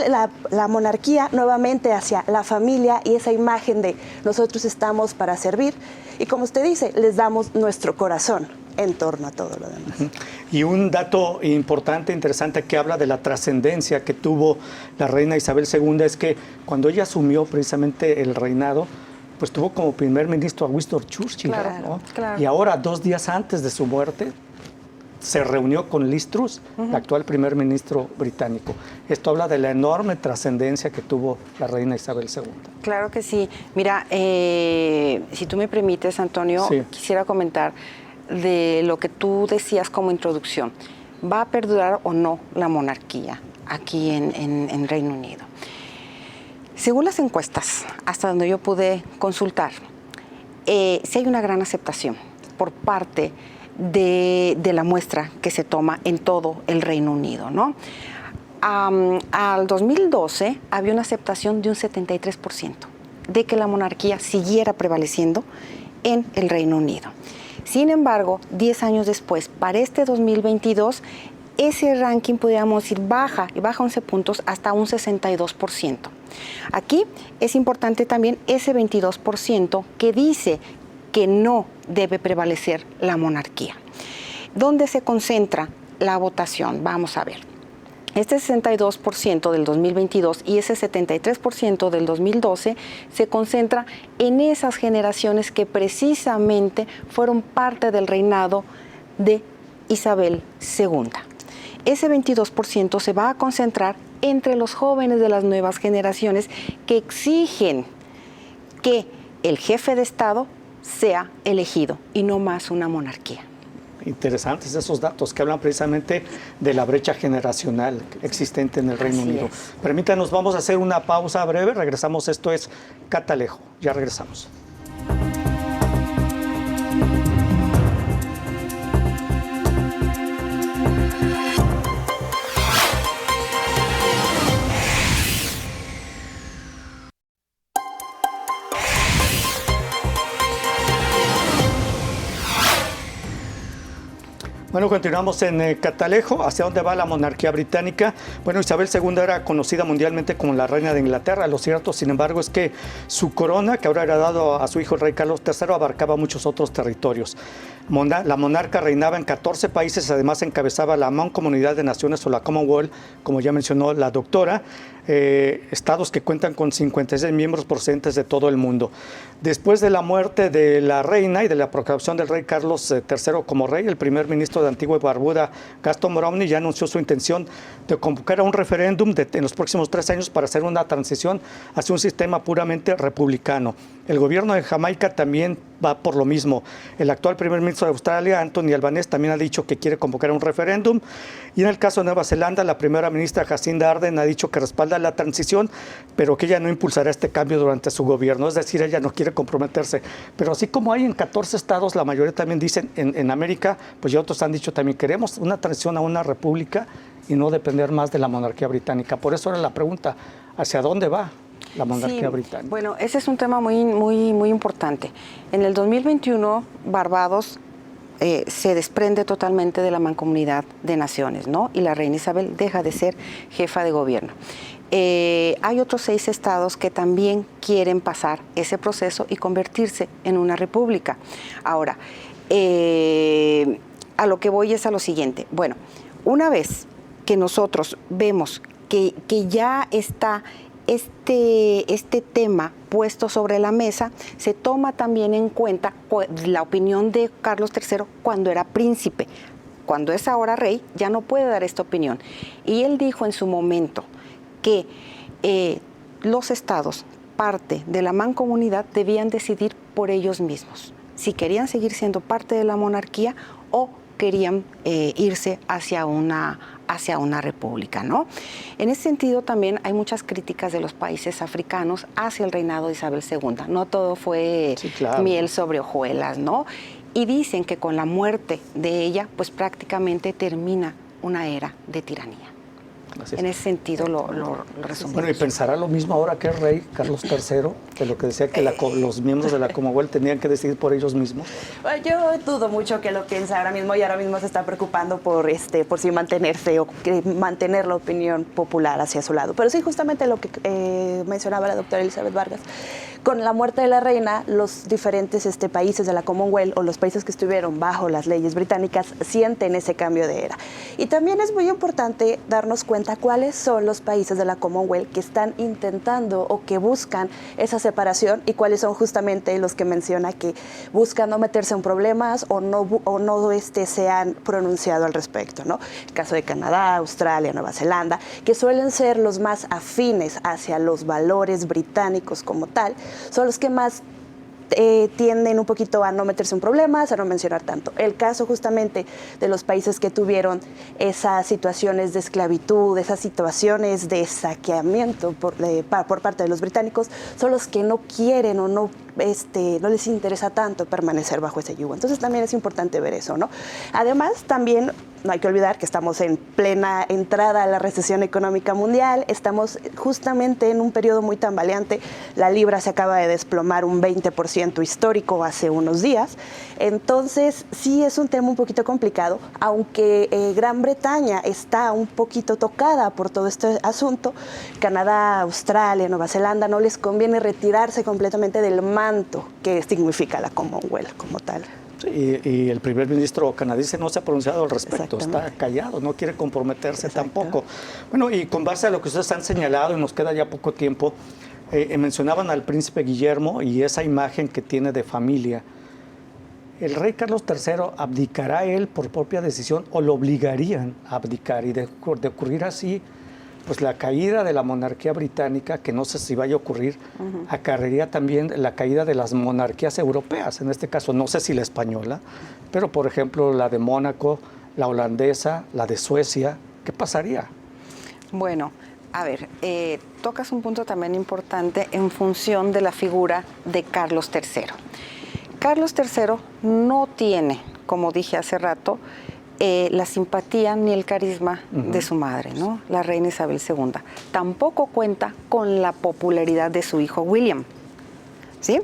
la monarquía nuevamente hacia la familia y esa imagen de nosotros estamos para servir, y como usted dice, les damos nuestro corazón en torno a todo lo demás. Y un dato importante, interesante, que habla de la trascendencia que tuvo la reina Isabel II, es que cuando ella asumió precisamente el reinado, pues tuvo como primer ministro a Winston Churchill, Claro, ¿no? claro. Y ahora, 2 días antes de su muerte, se reunió con Liz Truss, el actual primer ministro británico. Esto habla de la enorme trascendencia que tuvo la reina Isabel II. Claro que sí. Mira, si tú me permites, Antonio, Sí. quisiera comentar de lo que tú decías como introducción. ¿Va a perdurar o no la monarquía aquí en Reino Unido? Según las encuestas, hasta donde yo pude consultar, sí hay una gran aceptación por parte de la muestra que se toma en todo el Reino Unido, ¿no? Al 2012 había una aceptación de un 73% de que la monarquía siguiera prevaleciendo en el Reino Unido. Sin embargo, 10 años después, para este 2022, ese ranking, podríamos decir, baja 11 puntos hasta un 62%. Aquí es importante también ese 22% que dice que no debe prevalecer la monarquía. ¿Dónde se concentra la votación? Vamos a ver. Este 62% del 2022 y ese 73% del 2012 se concentra en esas generaciones que precisamente fueron parte del reinado de Isabel II. Ese 22% se va a concentrar entre los jóvenes de las nuevas generaciones que exigen que el jefe de Estado sea elegido y no más una monarquía. Interesantes esos datos que hablan precisamente de la brecha generacional existente en el Reino Así Unido. es. Permítanos, vamos a hacer una pausa breve, regresamos, esto es Catalejo, ya regresamos. Bueno, continuamos en Catalejo. ¿Hacia dónde va la monarquía británica? Bueno, Isabel II era conocida mundialmente como la reina de Inglaterra. Lo cierto, sin embargo, es que su corona, que ahora era dado a su hijo el rey Carlos III, abarcaba muchos otros territorios. La monarca reinaba en 14 países, además encabezaba la Mancomunidad de Naciones o la Commonwealth, como ya mencionó la doctora, estados que cuentan con 56 miembros procedentes de todo el mundo. Después de la muerte de la reina y de la proclamación del rey Carlos III como rey, el primer ministro de Antigua y Barbuda, Gaston Browne, ya anunció su intención de convocar a un referéndum en los próximos 3 años para hacer una transición hacia un sistema puramente republicano. El gobierno de Jamaica también va por lo mismo. El actual primer ministro de Australia, Anthony Albanese, también ha dicho que quiere convocar un referéndum. Y en el caso de Nueva Zelanda, la primera ministra Jacinda Ardern ha dicho que respalda la transición, pero que ella no impulsará este cambio durante su gobierno. Es decir, ella no quiere comprometerse. Pero así como hay en 14 estados, la mayoría también dicen en América, pues ya otros han dicho también, queremos una transición a una república y no depender más de la monarquía británica. Por eso era la pregunta, ¿hacia dónde va la monarquía británica? Bueno, ese es un tema muy importante. En el 2021, Barbados se desprende totalmente de la Mancomunidad de Naciones, ¿no? Y la reina Isabel deja de ser jefa de gobierno. Hay otros 6 estados que también quieren pasar ese proceso y convertirse en una república. Ahora, a lo que voy es a lo siguiente. Bueno, una vez que nosotros vemos que ya está este tema puesto sobre la mesa, se toma también en cuenta la opinión de Carlos III cuando era príncipe. Cuando es ahora rey, ya no puede dar esta opinión. Y él dijo en su momento que los estados, parte de la mancomunidad, debían decidir por ellos mismos si querían seguir siendo parte de la monarquía o querían irse hacia una república, ¿no? En ese sentido también hay muchas críticas de los países africanos hacia el reinado de Isabel II. No todo fue miel sobre hojuelas, ¿no? Y dicen que con la muerte de ella, pues prácticamente termina una era de tiranía. En ese sentido lo resumimos. Bueno, y pensará lo mismo ahora que el rey Carlos III, que lo que decía que los miembros de la Commonwealth tenían que decidir por ellos mismos. Bueno, yo dudo mucho que lo piense ahora mismo, y ahora mismo se está preocupando por si mantenerse o mantener la opinión popular hacia su lado. Pero sí, justamente lo que mencionaba la doctora Elizabeth Vargas, con la muerte de la reina, los diferentes países de la Commonwealth o los países que estuvieron bajo las leyes británicas sienten ese cambio de era. Y también es muy importante darnos cuenta cuáles son los países de la Commonwealth que están intentando o que buscan esa separación y cuáles son justamente los que menciona que buscan no meterse en problemas o no se han pronunciado al respecto, ¿no? El caso de Canadá, Australia, Nueva Zelanda, que suelen ser los más afines hacia los valores británicos como tal, son los que más tienden un poquito a no meterse en problemas, a no mencionar tanto. El caso justamente de los países que tuvieron esas situaciones de esclavitud, esas situaciones de saqueamiento por parte de los británicos, son los que no quieren o no les interesa tanto permanecer bajo ese yugo. Entonces también es importante ver eso, ¿no? Además, también no hay que olvidar que estamos en plena entrada a la recesión económica mundial, estamos justamente en un periodo muy tambaleante, la libra se acaba de desplomar un 20% histórico hace unos días, entonces sí es un tema un poquito complicado, aunque Gran Bretaña está un poquito tocada por todo este asunto, Canadá, Australia, Nueva Zelanda, no les conviene retirarse completamente del manto que significa la Commonwealth como tal. Y el primer ministro canadiense no se ha pronunciado al respecto, está callado, no quiere comprometerse tampoco. Bueno, y con base a lo que ustedes han señalado, y nos queda ya poco tiempo, mencionaban al príncipe Guillermo y esa imagen que tiene de familia. ¿El rey Carlos III abdicará él por propia decisión o lo obligarían a abdicar? Y de ocurrir así, pues la caída de la monarquía británica, que no sé si vaya a ocurrir, acarrearía también la caída de las monarquías europeas, en este caso no sé si la española, pero por ejemplo la de Mónaco, la holandesa, la de Suecia, ¿qué pasaría? Bueno, a ver, tocas un punto también importante en función de la figura de Carlos III. Carlos III no tiene, como dije hace rato, la simpatía ni el carisma de su madre, ¿no? La reina Isabel II. Tampoco cuenta con la popularidad de su hijo William. ¿sí?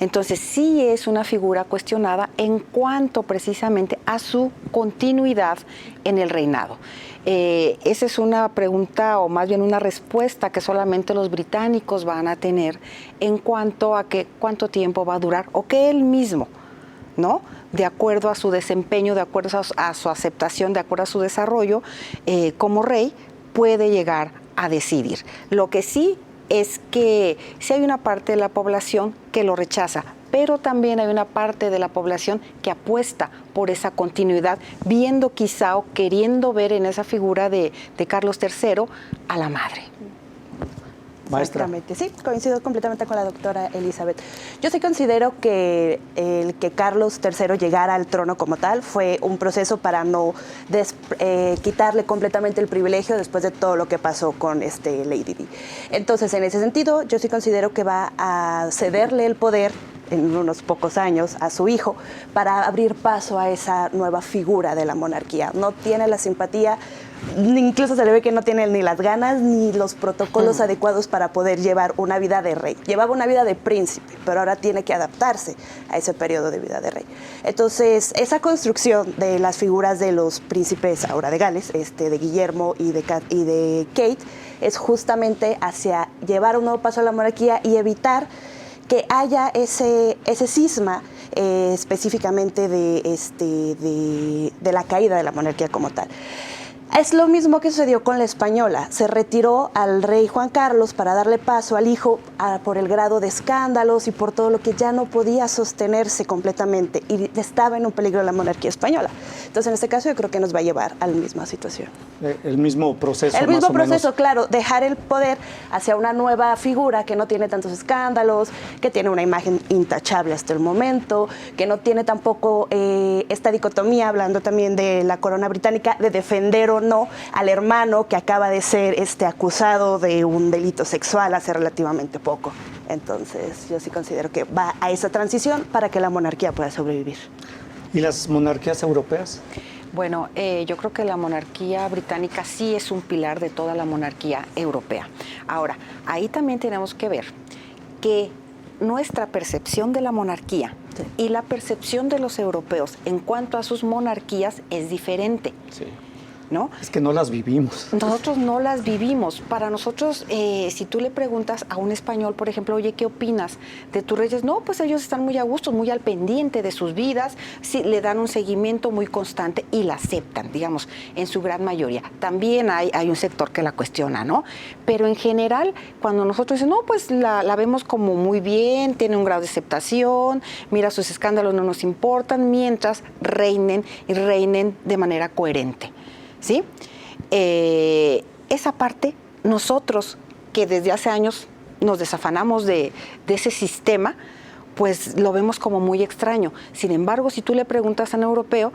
Entonces sí es una figura cuestionada en cuanto precisamente a su continuidad en el reinado. Esa es una pregunta o más bien una respuesta que solamente los británicos van a tener en cuanto a que cuánto tiempo va a durar o que él mismo, ¿no?, de acuerdo a su desempeño, de acuerdo a su aceptación, de acuerdo a su desarrollo como rey, puede llegar a decidir. Lo que sí es que sí hay una parte de la población que lo rechaza, pero también hay una parte de la población que apuesta por esa continuidad, viendo quizá o queriendo ver en esa figura de Carlos III a la madre. Maestra. Exactamente, sí, coincido completamente con la doctora Elizabeth. Yo sí considero que el que Carlos III llegara al trono como tal fue un proceso para no quitarle completamente el privilegio después de todo lo que pasó con Lady Di. Entonces, en ese sentido, yo sí considero que va a cederle el poder en unos pocos años a su hijo para abrir paso a esa nueva figura de la monarquía. No tiene la simpatía, incluso se le ve que no tiene ni las ganas ni los protocolos adecuados para poder llevar una vida de rey. Llevaba una vida de príncipe, pero ahora tiene que adaptarse a ese periodo de vida de rey. Entonces, esa construcción de las figuras de los príncipes ahora de Gales, de Guillermo y de Kate, es justamente hacia llevar un nuevo paso a la monarquía y evitar que haya ese cisma específicamente de la caída de la monarquía como tal. Es lo mismo que sucedió con la española. Se retiró al rey Juan Carlos para darle paso al hijo por el grado de escándalos y por todo lo que ya no podía sostenerse completamente y estaba en un peligro la monarquía española. Entonces, en este caso, yo creo que nos va a llevar a la misma situación. El mismo proceso. El mismo más o proceso, menos. claro, dejar el poder hacia una nueva figura que no tiene tantos escándalos, que tiene una imagen intachable hasta el momento, que no tiene tampoco esta dicotomía, hablando también de la corona británica, de defender o no al hermano que acaba de ser acusado de un delito sexual hace relativamente poco. Entonces, yo sí considero que va a esa transición para que la monarquía pueda sobrevivir. ¿Y las monarquías europeas? Bueno, yo creo que la monarquía británica sí es un pilar de toda la monarquía europea. Ahora, ahí también tenemos que ver que nuestra percepción de la monarquía y la percepción de los europeos en cuanto a sus monarquías es diferente. Sí. ¿No? Es que no las vivimos. Nosotros no las vivimos. Para nosotros, si tú le preguntas a un español, por ejemplo, oye, ¿qué opinas de tus reyes? No, pues ellos están muy a gusto, muy al pendiente de sus vidas, sí, le dan un seguimiento muy constante y la aceptan, digamos, en su gran mayoría. También hay un sector que la cuestiona, ¿no? Pero en general, cuando nosotros decimos, no, pues la vemos como muy bien, tiene un grado de aceptación, mira, sus escándalos no nos importan, mientras reinen y reinen de manera coherente. ¿Sí? Esa parte, nosotros que desde hace años nos desafanamos de ese sistema, pues lo vemos como muy extraño. Sin embargo, si tú le preguntas a un europeo,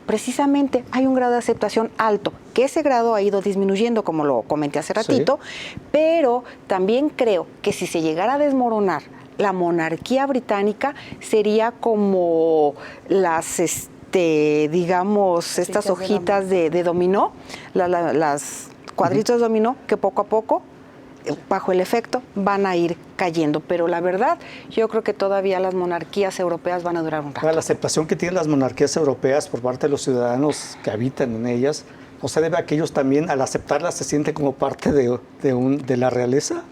precisamente hay un grado de aceptación alto, que ese grado ha ido disminuyendo, como lo comenté hace ratito, sí. Pero también creo que si se llegara a desmoronar la monarquía británica, sería como las digamos, estas hojitas de dominó, las cuadritos de dominó que poco a poco, bajo el efecto, van a ir cayendo. Pero la verdad, yo creo que todavía las monarquías europeas van a durar un rato. La aceptación que tienen las monarquías europeas por parte de los ciudadanos que habitan en ellas, ¿no se debe a que ellos también, al aceptarlas, se sienten como parte de la realeza?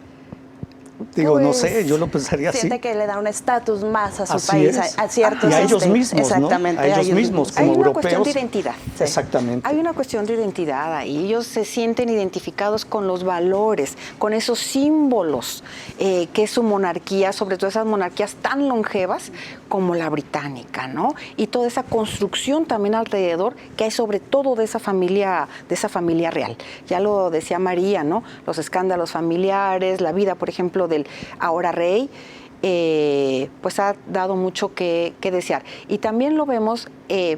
Digo, pues, no sé, yo lo pensaría así. Siente que le da un estatus más a su así país, es. a ciertos... Y a ellos mismos, exactamente, ¿no? A ellos mismos, como hay una europeos. cuestión de identidad. Sí. Exactamente. Hay una cuestión de identidad ahí. Ellos se sienten identificados con los valores, con esos símbolos que es su monarquía, sobre todo esas monarquías tan longevas como la británica, ¿no? Y toda esa construcción también alrededor que hay sobre todo de esa familia real. Ya lo decía María, ¿no? Los escándalos familiares, la vida, por ejemplo, del ahora rey, pues ha dado mucho que desear. Y también lo vemos,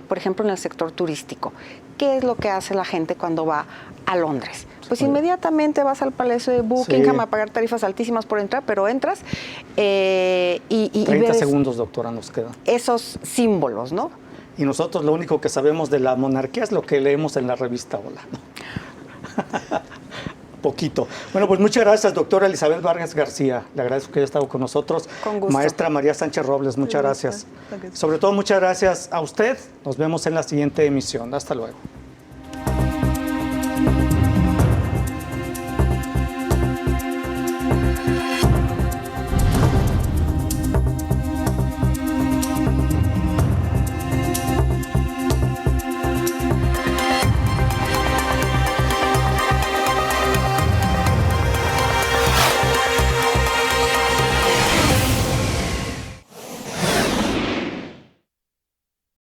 por ejemplo, en el sector turístico. ¿Qué es lo que hace la gente cuando va a Londres? Pues inmediatamente vas al Palacio de Buckingham a pagar tarifas altísimas por entrar, pero entras y 30 ves segundos, doctora, nos quedan. Esos símbolos, ¿no? Y nosotros lo único que sabemos de la monarquía es lo que leemos en la revista Hola, ¿no? poquito. Bueno, pues muchas gracias, doctora Elizabeth Vargas García. Le agradezco que haya estado con nosotros. Con gusto. Maestra María Sánchez Robles, muchas gracias. Sobre todo, muchas gracias a usted. Nos vemos en la siguiente emisión. Hasta luego.